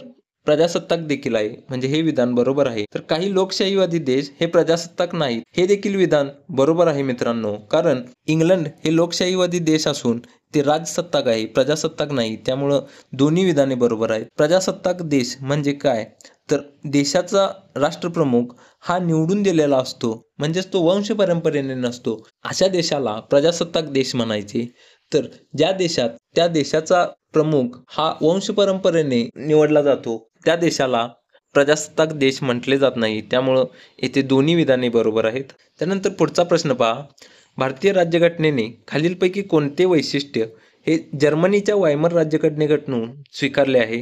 प्रजासत्ताक देखील आहे, म्हणजे हे विधान बरोबर आहे. तर काही लोकशाहीवादी देश हे प्रजासत्ताक नाहीत, हे देखील विधान बरोबर आहे मित्रांनो. कारण इंग्लंड हे लोकशाहीवादी देश असून ते राजसत्ताक आहे, प्रजासत्ताक नाही, त्यामुळं दोन्ही विधाने बरोबर आहेत. प्रजासत्ताक देश म्हणजे काय? तर देशाचा राष्ट्रप्रमुख हा निवडून दिलेला असतो, म्हणजेच तो वंश परंपरेने नसतो. अशा देशाला प्रजासत्ताक देश म्हणायचे. तर ज्या देशात त्या देशाचा प्रमुख हा वंश परंपरेने निवडला जातो, त्या देशाला प्रजासत्ताक देश म्हटले जात नाही. त्यामुळं येथे दोन्ही विधाने बरोबर आहेत. त्यानंतर पुढचा प्रश्न पहा. भारतीय राज्यघटनेने खालीलपैकी कोणते वैशिष्ट्य हे जर्मनीच्या वायमर राज्यघटनेकडून स्वीकारले आहे?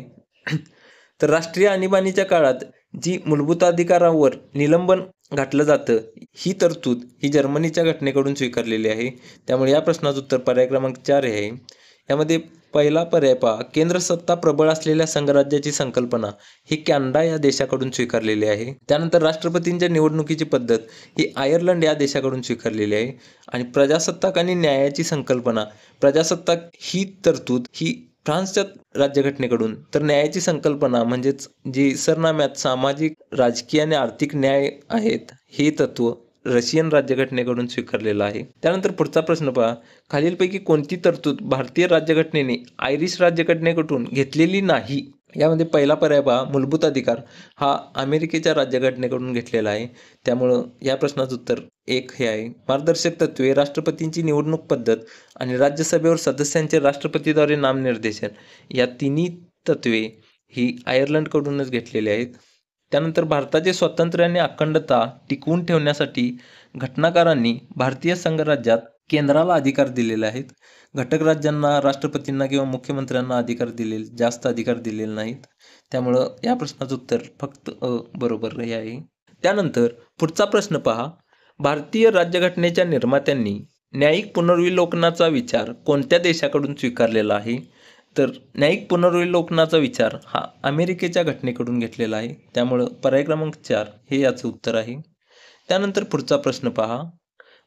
तर राष्ट्रीय आणीबाणीच्या काळात जी मूलभूत अधिकारावर निलंबन घातलं जातं, ही तरतूद ही जर्मनीच्या घटनेकडून स्वीकारलेली आहे. त्यामुळे या प्रश्नाचं उत्तर पर्याय क्रमांक 4 हे आहे. यामध्ये पहिला पर्याय पहा. केंद्र सत्ता प्रबळ असलेल्या संघराज्याची संकल्पना ही कॅनडा या देशाकडून स्वीकारलेली आहे. त्यानंतर राष्ट्रपतींच्या निवडणुकीची पद्धत ही आयर्लंड या देशाकडून स्वीकारलेली आहे. आणि प्रजासत्ताक आणि न्यायाची संकल्पना, प्रजासत्ताक ही तरतूद ही फ्रान्सच्या राज्यघटनेकडून, तर न्यायाची संकल्पना म्हणजेच जी सरनाम्यात सामाजिक, राजकीय आणि आर्थिक न्याय आहेत, हे तत्व रशियन राज्यघटनेकडून स्वीकारलेला आहे. त्यानंतर पुढचा प्रश्न पहा, खालीलपैकी कोणती तरतूद भारतीय राज्यघटनेने आयरिश राज्यघटनेकडून घेतलेली नाही? यामध्ये पहिला पर्याय पहा, मूलभूत अधिकार हा अमेरिकेच्या राज्यघटनेकडून घेतलेला आहे. त्यामुळं या प्रश्नाचं उत्तर 1 हे आहे. मार्गदर्शक तत्त्वे, राष्ट्रपतींची निवडणूक पद्धत आणि राज्यसभेवर सदस्यांचे राष्ट्रपतीद्वारे नामनिर्देशन या तिन्ही तत्त्वे ही आयर्लंडकडूनच घेतलेली आहेत. त्यानंतर भारताचे स्वातंत्र्य आणि अखंडता टिकवून ठेवण्यासाठी घटनाकारांनी भारतीय संघराज्यात केंद्राला अधिकार दिलेले आहेत. घटक राज्यांना, राष्ट्रपतींना किंवा मुख्यमंत्र्यांना जास्त अधिकार दिलेले नाहीत. त्यामुळं या प्रश्नाचं उत्तर फक्त बरोबर हे आहे. त्यानंतर पुढचा प्रश्न पहा, भारतीय राज्यघटनेच्या निर्मात्यांनी न्यायिक पुनर्विलोकनाचा विचार कोणत्या देशाकडून स्वीकारलेला आहे? तर न्यायिक पुनर्विलोकनाचा विचार हा अमेरिकेच्या घटनेकडून घेतलेला आहे. त्यामुळं पर्याय क्रमांक 4 हे याचं उत्तर आहे. त्यानंतर पुढचा प्रश्न पहा,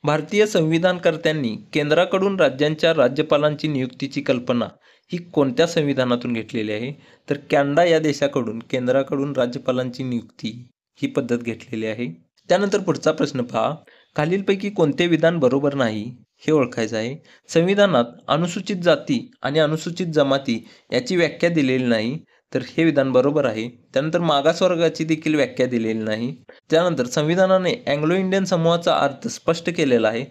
भारतीय संविधानकर्त्यांनी केंद्राकडून राज्यांच्या राज्यपालांची नियुक्तीची कल्पना ही कोणत्या संविधानातून घेतलेली आहे? तर कॅनडा या देशाकडून केंद्राकडून राज्यपालांची नियुक्ती ही पद्धत घेतलेली आहे. त्यानंतर पुढचा प्रश्न पहा, खालीलपैकी कोणते विधान बरोबर नाही हे ओळखायचं आहे. संविधानात अनुसूचित जाती आणि अनुसूचित जमाती याची व्याख्या दिलेली नाही, तर हे विधान बरोबर आहे. त्यानंतर मागासवर्गाची देखील व्याख्या दिलेली नाही. त्यानंतर संविधानाने अँग्लो इंडियन समूहाचा अर्थ स्पष्ट केलेला आहे,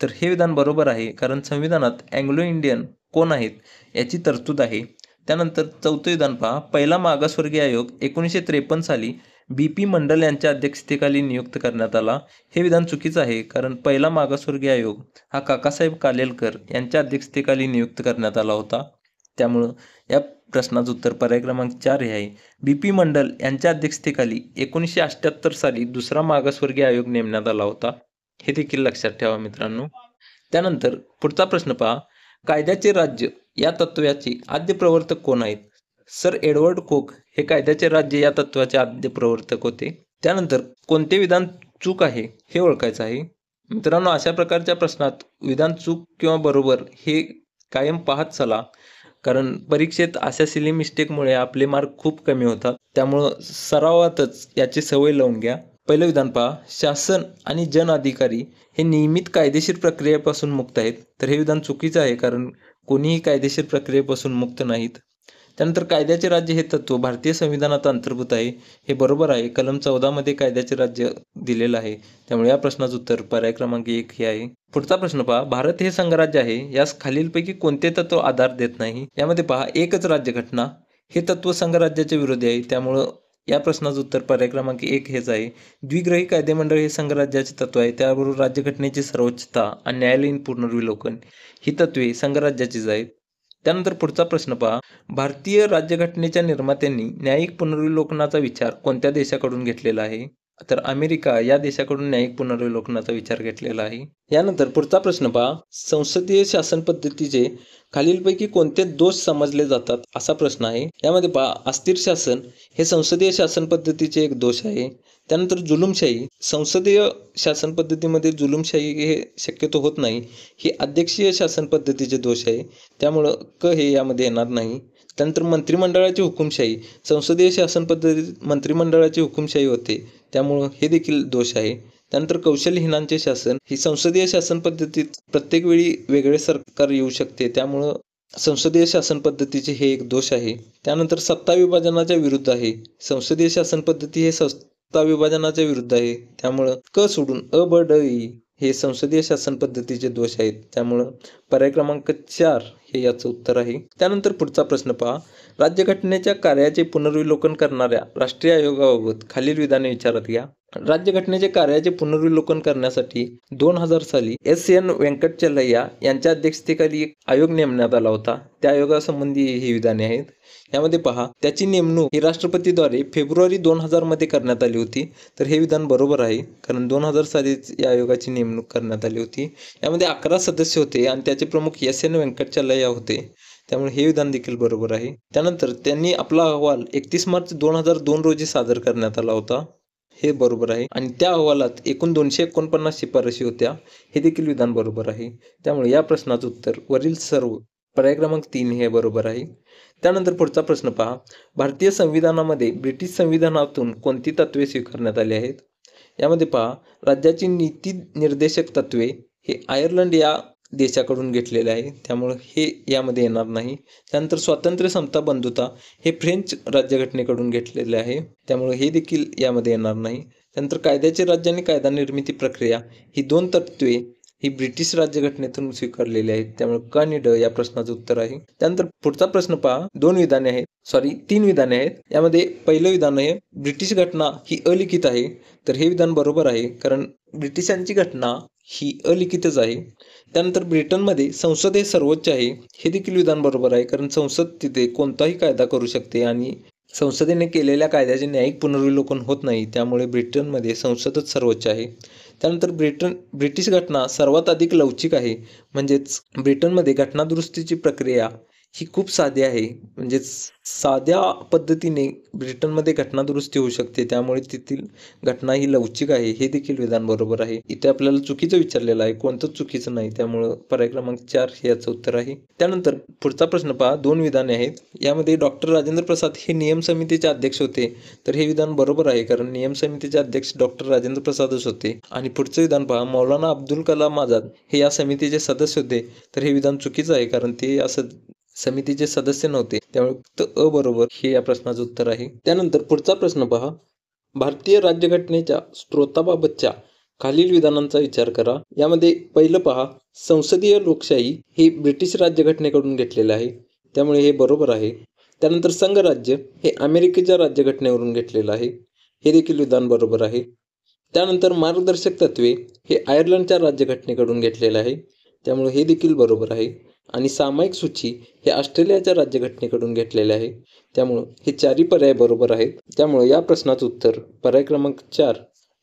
तर हे विधान बरोबर आहे, कारण संविधानात अँग्लो इंडियन कोण आहेत याची तरतूद आहे. त्यानंतर चौथं विधान पहा, पहिला मागासवर्गीय आयोग 1953 साली BP मंडल यांच्या अध्यक्षतेखाली नियुक्त करण्यात आला. हे विधान चुकीचं आहे, कारण पहिला मागासवर्गीय आयोग हा काकासाहेब कालेलकर यांच्या अध्यक्षतेखाली नियुक्त करण्यात आला होता. त्यामुळं या प्रश्नाचं उत्तर पर्याय क्रमांक 4 हे आहे. BP मंडल यांच्या अध्यक्षतेखाली 1978 साली दुसरा मागासवर्गीय आयोग नेमण्यात आला होता. हे देखील लक्षात ठेवा मित्रांनो. त्यानंतर पुढचा प्रश्न पहा, कायद्याचे राज्य या तत्त्वाचे आद्य प्रवर्तक कोण आहेत? सर एडवर्ड कोक हे कायद्याचे राज्य या तत्त्वाचे आद्य प्रवर्तक होते. त्यानंतर कोणते विधान चूक आहे हे ओळखायचं आहे. मित्रांनो, अशा प्रकारच्या प्रश्नात विधान चूक किंवा बरोबर हे कायम पाहत चला, कारण परीक्षेत अशा सिली मिस्टेकमुळे आपले मार्क खूप कमी होतात. त्यामुळं सरावातच याची सवय लावून घ्या. पहिलं विधान पहा, शासन आणि जन अधिकारी हे नियमित कायदेशीर प्रक्रियेपासून मुक्त आहेत. तर हे विधान चुकीचं आहे, कारण कोणीही कायदेशीर प्रक्रियेपासून मुक्त नाहीत. त्यानंतर कायद्याचे राज्य हे तत्व भारतीय संविधानात अंतर्भूत आहे. हे बरोबर आहे. कलम 14 मध्ये कायद्याचे राज्य दिलेलं आहे. त्यामुळे या प्रश्नाचं उत्तर पर्याय क्रमांक 1 हे आहे. पुढचा प्रश्न पहा, भारत हे संघराज्य आहे, यास खालीलपैकी कोणते तत्व आधार देत नाही? यामध्ये पहा, एकच राज्यघटना हे तत्व संघराज्याच्या विरोधी आहे. त्यामुळं या प्रश्नाचं उत्तर पर्याय क्रमांक 1 हेच आहे. द्विग्रही कायदेमंडळ हे संघराज्याचे तत्व आहे. त्याबरोबर राज्यघटनेची सर्वोच्चता आणि न्यायालयीन पुनर्विलोकन ही तत्वे संघराज्याचीच आहेत. त्यानंतर पुढचा प्रश्न पहा, भारतीय राज्यघटनेच्या निर्मात्यांनी न्यायिक पुनर्विलोकनाचा विचार कोणत्या देशाकडून घेतलेला आहे? तर अमेरिका या देशाकडून न्यायिक पुनर्विलोकनाचा विचार घेतलेला आहे. यानंतर पुढचा प्रश्न पहा, संसदीय शासन पद्धतीचे खालीलपैकी कोणते दोष समजले जातात असा प्रश्न आहे. यामध्ये पहा, अस्थिर शासन हे संसदीय शासन पद्धतीचे एक दोष आहे. त्यानंतर जुलुमशाही, संसदीय शासन पद्धतीमध्ये जुलुमशाही हे शक्यतो होत नाही, ही अध्यक्षीय शासन पद्धतीचे दोष आहे. त्यामुळं हे यामध्ये येणार नाही. त्यानंतर मंत्रिमंडळाची हुकुमशाही, संसदीय शासन पद्धतीत मंत्रिमंडळाची हुकुमशाही होते, त्यामुळं हे देखील दोष आहे. त्यानंतर कौशल्यहीनांचे शासन, ही संसदीय शासन पद्धतीत प्रत्येक वेळी वेगळे सरकार येऊ शकते, त्यामुळं संसदीय शासन पद्धतीचे हे एक दोष आहे. त्यानंतर सत्ता विभाजनाच्या विरुद्ध आहे, संसदीय शासन पद्धती हे सत्ता विभाजनाच्या विरुद्ध आहे. त्यामुळं क सोडून अ ब ड इ हे संसदीय शासन पद्धतीचे दोष आहेत. त्यामुळं पर्याय क्रमांक 4 हे याचं उत्तर आहे. त्यानंतर पुढचा प्रश्न पहा, राज्यघटनेच्या कार्याचे पुनर्विलोकन करणाऱ्या राष्ट्रीय आयोगाबाबत खालील विधाने विचारात घ्या. राज्यघटनेचे कार्याचे पुनर्विलोकन करण्यासाठी 2000 साली SN व्यंकटचलैया यांच्या अध्यक्षतेखाली एक आयोग नेमण्यात आला होता. त्या आयोगासंबंधी ही विधाने आहेत. यामध्ये पहा, त्याची नेमणूक ही राष्ट्रपतीद्वारे फेब्रुवारी 2000 मध्ये करण्यात आली होती. तर हे विधान बरोबर आहे, कारण 2000 साली या आयोगाची नेमणूक करण्यात आली होती. यामध्ये 11 सदस्य होते आणि त्याचे प्रमुख SN व्यंकटचलैया होते. त्यामुळे हे विधान देखील बरोबर आहे. त्यानंतर त्यांनी आपला अहवाल 31 मार्च 2002 रोजी सादर करण्यात आला होता. हे बरोबर आहे. आणि त्या अहवालात एकूण 249 शिफारशी होत्या. हे देखील विधान बरोबर आहे. त्यामुळे या प्रश्नाचं उत्तर वरील सर्व पर्याय क्रमांक 3 हे बरोबर आहे. त्यानंतर पुढचा प्रश्न पहा, भारतीय संविधानामध्ये ब्रिटिश संविधानातून कोणती तत्वे स्वीकारण्यात आली आहेत? यामध्ये पहा, राज्याची नीती निर्देशक तत्वे हे आयर्लंड या देशाकडून घेतलेले आहे, त्यामुळं हे यामध्ये येणार नाही. त्यानंतर स्वातंत्र्य, समता, बंधुता हे फ्रेंच राज्यघटनेकडून घेतलेले आहे, त्यामुळे हे देखील यामध्ये येणार नाही. त्यानंतर कायद्याचे राज्य आणि कायदा निर्मिती प्रक्रिया ही 2 तत्वे ही ब्रिटिश राज्यघटनेतून स्वीकारलेली आहेत, त्यामुळे क आणि ड या प्रश्नाचं उत्तर आहे. त्यानंतर पुढचा प्रश्न पहा, 3 विधाने आहेत. यामध्ये पहिलं विधान आहे, ब्रिटिश घटना ही अलिखित आहे. तर हे विधान बरोबर आहे, कारण ब्रिटिशांची घटना ही अलिखितच आहे. त्यानंतर ब्रिटनमध्ये संसद हे सर्वोच्च आहे. हे देखील विधान बरोबर आहे, कारण संसद तिथे कोणताही कायदा करू शकते आणि संसदेने केलेल्या कायद्याचे न्यायिक पुनर्विलोकन होत नाही, त्यामुळे ब्रिटनमध्ये संसदच सर्वोच्च आहे. त्यानंतर ब्रिटिश घटना सर्वात अधिक लवचिक आहे, म्हणजेच ब्रिटनमध्ये घटनादुरुस्तीची प्रक्रिया ही खूप साधी आहे, म्हणजे साध्या पद्धतीने ब्रिटनमध्ये घटनादुरुस्ती होऊ शकते, त्यामुळे तेथील घटना ही लवचिक आहे. हे देखील विधान बरोबर आहे. इथे आपल्याला चुकीचं विचारलेलं आहे, कोणतंच चुकीचं नाही, त्यामुळं पर्याय क्रमांक 4 हे याचं उत्तर आहे. त्यानंतर पुढचा प्रश्न पहा, 2 विधाने आहेत. यामध्ये डॉक्टर राजेंद्र प्रसाद हे नियम समितीचे अध्यक्ष होते. तर हे विधान बरोबर आहे, कारण नियम समितीचे अध्यक्ष डॉक्टर राजेंद्र प्रसादच होते. आणि पुढचं विधान पहा, मौलाना अब्दुल कलाम आझाद हे या समितीचे सदस्य होते. तर हे विधान चुकीचं आहे, कारण ते असं समितीचे सदस्य नव्हते, त्यामुळे फक्त अ बरोबर हे या प्रश्नाचं उत्तर आहे. त्यानंतर पुढचा प्रश्न पहा, भारतीय राज्यघटनेच्या स्त्रोताबाबतच्या खालील विधानांचा विचार करा. यामध्ये पहिलं पहा, संसदीय लोकशाही हे ब्रिटिश राज्यघटनेकडून घेतलेलं आहे, त्यामुळे हे बरोबर आहे. त्यानंतर संघराज्य हे अमेरिकेच्या राज्यघटनेवरून घेतलेलं आहे. हे देखील विधान बरोबर आहे. त्यानंतर मार्गदर्शक तत्वे हे आयर्लंडच्या राज्यघटनेकडून घेतलेलं आहे, त्यामुळे हे देखील बरोबर आहे. आणि सामायिक सूची हे ऑस्ट्रेलियाच्या राज्यघटनेकडून घेतलेले आहे, त्यामुळं हे 4ही पर्याय बरोबर आहेत. त्यामुळे या प्रश्नाचं उत्तर पर्याय क्रमांक 4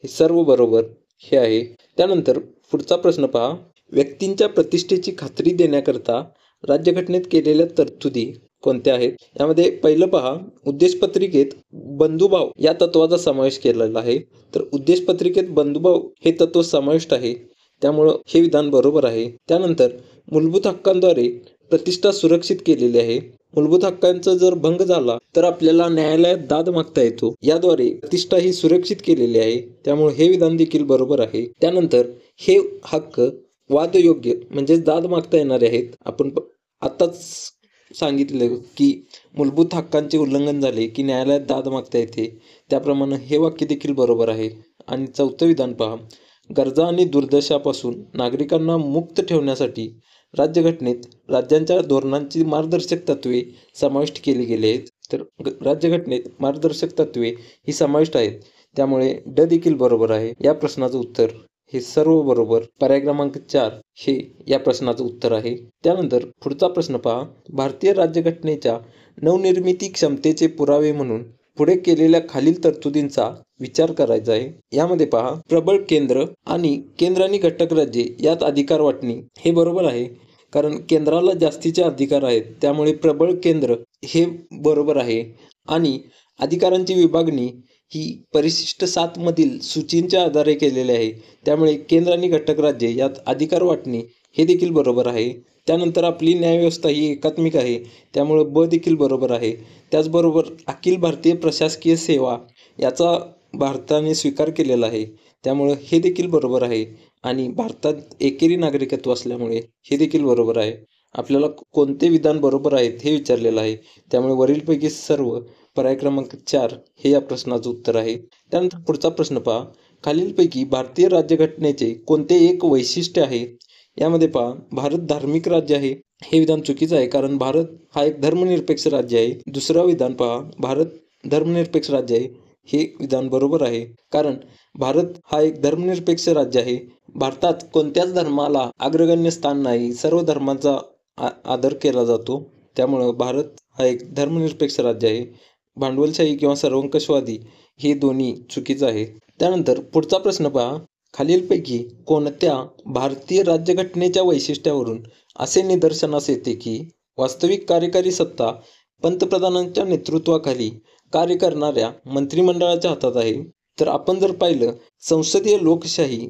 हे सर्व बरोबर हे आहे. त्यानंतर पुढचा प्रश्न पहा, व्यक्तींच्या प्रतिष्ठेची खात्री देण्याकरता राज्यघटनेत केलेल्या तरतुदी कोणत्या आहेत? यामध्ये पहिलं पहा, उद्देशपत्रिकेत बंधुभाव या तत्वाचा समावेश केलेला आहे. तर उद्देशपत्रिकेत बंधुभाव हे तत्व समाविष्ट आहे, त्यामुळं हे विधान बरोबर आहे. त्यानंतर मूलभूत हक्कांद्वारे प्रतिष्ठा सुरक्षित केलेली आहे. मूलभूत हक्कांचा जर भंग झाला तर आपल्याला न्यायालयात दाद मागता येतो, याद्वारे प्रतिष्ठा ही सुरक्षित केलेली आहे, त्यामुळे हे विधान देखील बरोबर आहे. त्यानंतर हे हक्क वादयोग्य म्हणजे दाद मागता येणारे आहेत. आपण आताच सांगितलं की मूलभूत हक्कांचे उल्लंघन झाले की न्यायालयात दाद मागता येते, त्याप्रमाणे हे वाक्य देखील बरोबर आहे. आणि चौथं विधान पहा, गरजा आणि दुर्दशापासून नागरिकांना मुक्त ठेवण्यासाठी राज्यघटनेत राज्यांच्या धोरणांची मार्गदर्शक तत्वे समाविष्ट केली गेली आहेत. तर राज्यघटनेत मार्गदर्शक तत्वे ही समाविष्ट आहेत, त्यामुळे ड देखील बरोबर आहे. या प्रश्नाचं उत्तर हे सर्व बरोबर, पर्याय क्रमांक 4 हे या प्रश्नाचं उत्तर आहे. त्यानंतर पुढचा प्रश्न पहा, भारतीय राज्यघटनेच्या नवनिर्मिती क्षमतेचे पुरावे म्हणून पुढे केलेल्या खालील तरतुदींचा विचार करायचा आहे. यामध्ये पहा, प्रबळ केंद्र आणि घटक राज्ये यात अधिकार वाटणी हे बरोबर आहे, कारण केंद्राला जास्तीचे अधिकार आहेत, त्यामुळे प्रबळ केंद्र हे बरोबर आहे. आणि अधिकारांची विभागणी ही परिशिष्ट 7 मधील सूचींच्या आधारे केलेली आहे, त्यामुळे केंद्र आणि घटक राज्ये यात अधिकार वाटणी हे देखील बरोबर आहे. त्यानंतर आपली न्यायव्यवस्था ही एकात्मिक आहे, त्यामुळे ब देखील बरोबर आहे. त्याचबरोबर अखिल भारतीय प्रशासकीय सेवा याचा भारताने स्वीकार केलेला आहे, त्यामुळे हे देखील बरोबर आहे. आणि भारतात एकेरी नागरिकत्व असल्यामुळे हे देखील बरोबर आहे. आपल्याला कोणते विधान बरोबर आहेत हे विचारलेलं आहे, त्यामुळे वरीलपैकी सर्व पर्याय क्रमांक 4 हे या प्रश्नाचं उत्तर आहे. त्यानंतर पुढचा प्रश्न पहा, खालीलपैकी भारतीय राज्यघटनेचे कोणते एक वैशिष्ट्य आहे? यामध्ये पहा, भारत धार्मिक राज्य आहे. हे विधान चुकीचं आहे, कारण भारत हा एक धर्मनिरपेक्ष राज्य आहे. दुसरं विधान पहा, भारत धर्मनिरपेक्ष राज्य आहे. हे विधान बरोबर आहे, कारण भारत हा एक धर्मनिरपेक्ष राज्य आहे. भारतात कोणत्याच धर्माला अग्रगण्य स्थान नाही, सर्व धर्मांचा आदर केला जातो, त्यामुळं भारत हा एक धर्मनिरपेक्ष राज्य आहे. भांडवलशाही किंवा सर्वंकषवादी हे दोन्ही चुकीचं आहे. त्यानंतर पुढचा प्रश्न पहा, खालीलपैकी कोणत्या भारतीय राज्यघटनेच्या वैशिष्ट्यावरून असे निदर्शनास येते की वास्तविक कार्यकारी सत्ता पंतप्रधानांच्या नेतृत्वाखाली कार्य करणाऱ्या मंत्रिमंडळाच्या हातात आहे? तर आपण जर पाहिलं, संसदीय लोकशाही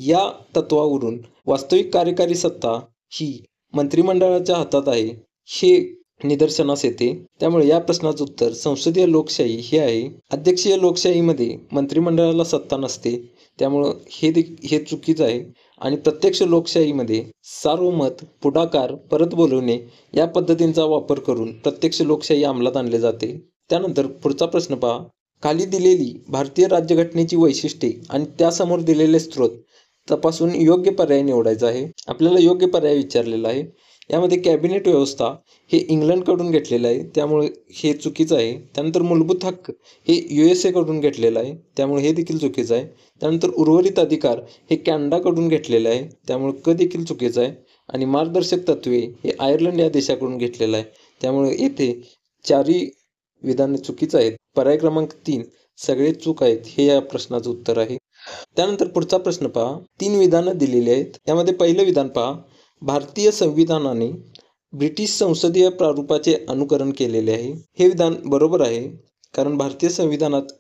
या तत्वावरून वास्तविक कार्यकारी सत्ता ही मंत्रिमंडळाच्या हातात आहे, हे निदर्शनास येते. त्यामुळे या प्रश्नाचं उत्तर संसदीय लोकशाही हे आहे. अध्यक्षीय लोकशाहीमध्ये मंत्रिमंडळाला सत्ता नसते, त्यामुळं हे चुकीचं आहे. आणि प्रत्यक्ष लोकशाहीमध्ये सार्वमत, पुढाकार, परत बोलवणे या पद्धतींचा वापर करून प्रत्यक्ष लोकशाही अंमलात आणली जाते. त्यानंतर पुढचा प्रश्न पहा. खाली दिलेली भारतीय राज्यघटनेची वैशिष्ट्ये आणि त्यासमोर दिलेले स्रोत तपासून योग्य पर्याय निवडायचा आहे. आपल्याला योग्य पर्याय विचारलेला आहे. यामध्ये कॅबिनेट व्यवस्था हे इंग्लंडकडून घेतलेलं आहे, त्यामुळे हे चुकीचं आहे. त्यानंतर मूलभूत हक्क हे USA कडून घेतलेलं आहे, त्यामुळे हे देखील चुकीचं आहे. त्यानंतर उर्वरित अधिकार हे कॅनडाकडून घेतलेलं आहे, त्यामुळे क देखील चुकीचं आहे. आणि मार्गदर्शक तत्त्वे हे आयर्लंड या देशाकडून घेतलेलं आहे, त्यामुळे येथे चारही विधाने चुकीचं आहेत. पर्याय क्रमांक 3 सगळे चूक आहेत, हे या प्रश्नाचं उत्तर आहे. त्यानंतर पुढचा प्रश्न पहा. 3 विधानं दिलेली आहेत. यामध्ये पहिलं विधान पहा. भारतीय संविधानाने ब्रिटिश संसदीय प्रारूपाचे अनुकरण केलेले आहे. हे विधान बरोबर आहे, कारण भारतीय संविधानात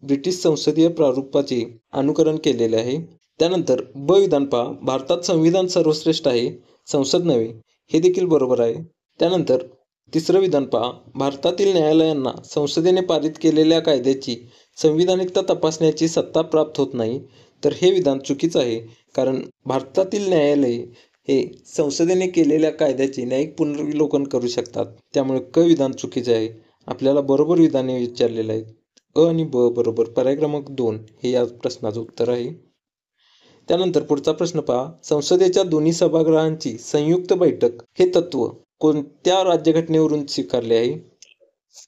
ब्रिटिश संसदीय प्रारूपाचे अनुकरण केलेले आहे. त्यानंतर ब विधान पहा. भारतात संविधान सर्वश्रेष्ठ आहे, संसद नव्हे. हे देखील बरोबर आहे. त्यानंतर तिसरं विधान पहा. भारतातील न्यायालयांना संसदेने पारित केलेल्या कायद्याची संविधानिकता तपासण्याची सत्ता प्राप्त होत नाही. तर हे विधान चुकीचं आहे, कारण भारतातील न्यायालये हे संसदेने केलेल्या कायद्याचे न्यायिक पुनर्विलोकन करू शकतात. त्यामुळे क विधान चुकीचे आहे. आपल्याला बरोबर विधाने विचारलेले आहेत. अ आणि ब बरोबर. पर्याय क्रमांक 2 हे या प्रश्नाचं उत्तर आहे. त्यानंतर पुढचा प्रश्न पहा. संसदेच्या दोन्ही सभागृहांची संयुक्त बैठक हे तत्व कोणत्या राज्यघटनेवरून स्वीकारले आहे?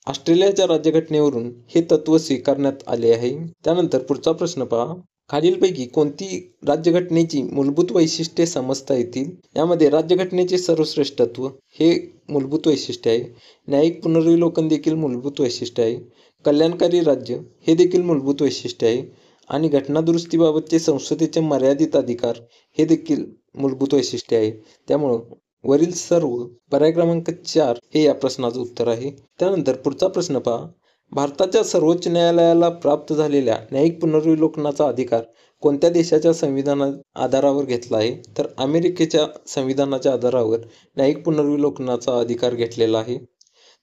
ऑस्ट्रेलियाच्या राज्यघटनेवरून हे तत्व स्वीकारण्यात आले आहे. त्यानंतर पुढचा प्रश्न पहा. खालीलपैकी कोणती राज्यघटनेची मूलभूत वैशिष्ट्ये समजता येतील? यामध्ये राज्यघटनेचे सर्वश्रेष्ठत्व हे मूलभूत वैशिष्ट्य आहे. न्यायिक पुनर्विलोकन देखील मूलभूत वैशिष्ट्य आहे. कल्याणकारी राज्य हे देखील मूलभूत वैशिष्ट्य आहे. आणि घटनादुरुस्तीबाबतचे संसदेचे मर्यादित अधिकार हे देखील मूलभूत वैशिष्ट्य आहे. त्यामुळं वरील सर्व पर्याय क्रमांक 4 हे या प्रश्नाचं उत्तर आहे. त्यानंतर पुढचा प्रश्न पहा. भारताच्या सर्वोच्च न्यायालयाला प्राप्त झालेल्या न्यायिक पुनर्विलोकनाचा अधिकार कोणत्या देशाच्या संविधाना आधारावर घेतला आहे? तर अमेरिकेच्या संविधानाच्या आधारावर न्यायिक पुनर्विलोकनाचा अधिकार घेतलेला आहे.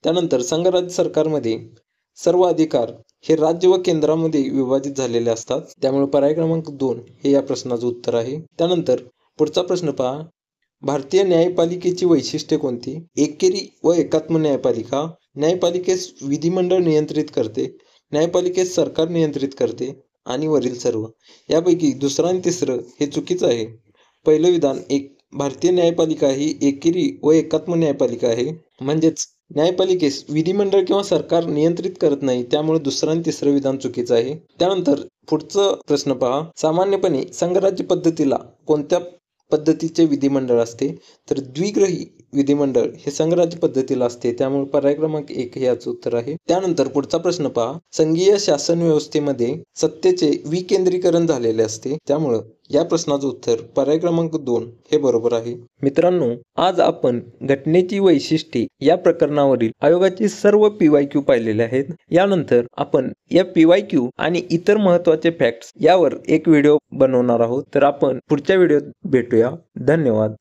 त्यानंतर संघराज्य सरकारमध्ये सर्व अधिकार हे राज्य व केंद्रामध्ये विभाजित झालेले असतात. त्यामुळे पर्याय क्रमांक 2 हे या प्रश्नाचं उत्तर आहे. त्यानंतर पुढचा प्रश्न पहा. भारतीय न्यायपालिकेची वैशिष्ट्ये कोणती? एकेरी व एकात्म न्यायपालिका. न्यायपालिकेस विधिमंडळ नियंत्रित करते, न्यायपालिकेस सरकार नियंत्रित करते आणि वरील सर्व. यापैकी दुसरं आणि तिसरं हे चुकीचं आहे. पहिलं विधान भारतीय न्यायपालिका ही एकेरी व एकात्म न्यायपालिका आहे, म्हणजेच न्यायपालिकेस विधिमंडळ किंवा सरकार नियंत्रित करत नाही, त्यामुळे दुसरं आणि तिसरं विधान चुकीचं आहे. त्यानंतर पुढचं प्रश्न पहा. सामान्यपणे संघराज्य पद्धतीला कोणत्या पद्धतीचे विधिमंडळ असते? तर द्विग्रही विधिमंडळ हे संघराज्य पद्धतीला असते, त्यामुळे पर्याय क्रमांक 1 हे याचं उत्तर आहे. त्यानंतर पुढचा प्रश्न पहा. संघीय शासन व्यवस्थेमध्ये सत्तेचे विकेंद्रीकरण झालेले असते, त्यामुळं या प्रश्नाचं उत्तर पर्याय क्रमांक 2 हे बरोबर आहे. मित्रांनो, आज आपण घटनेची वैशिष्ट्ये या प्रकरणावरील आयोगाचे सर्व PYQ पाहिलेले आहेत. यानंतर आपण या PYQ आणि इतर महत्त्वाचे फॅक्ट्स यावर एक व्हिडिओ बनवणार आहोत. तर आपण पुढच्या व्हिडिओत भेटूया. धन्यवाद.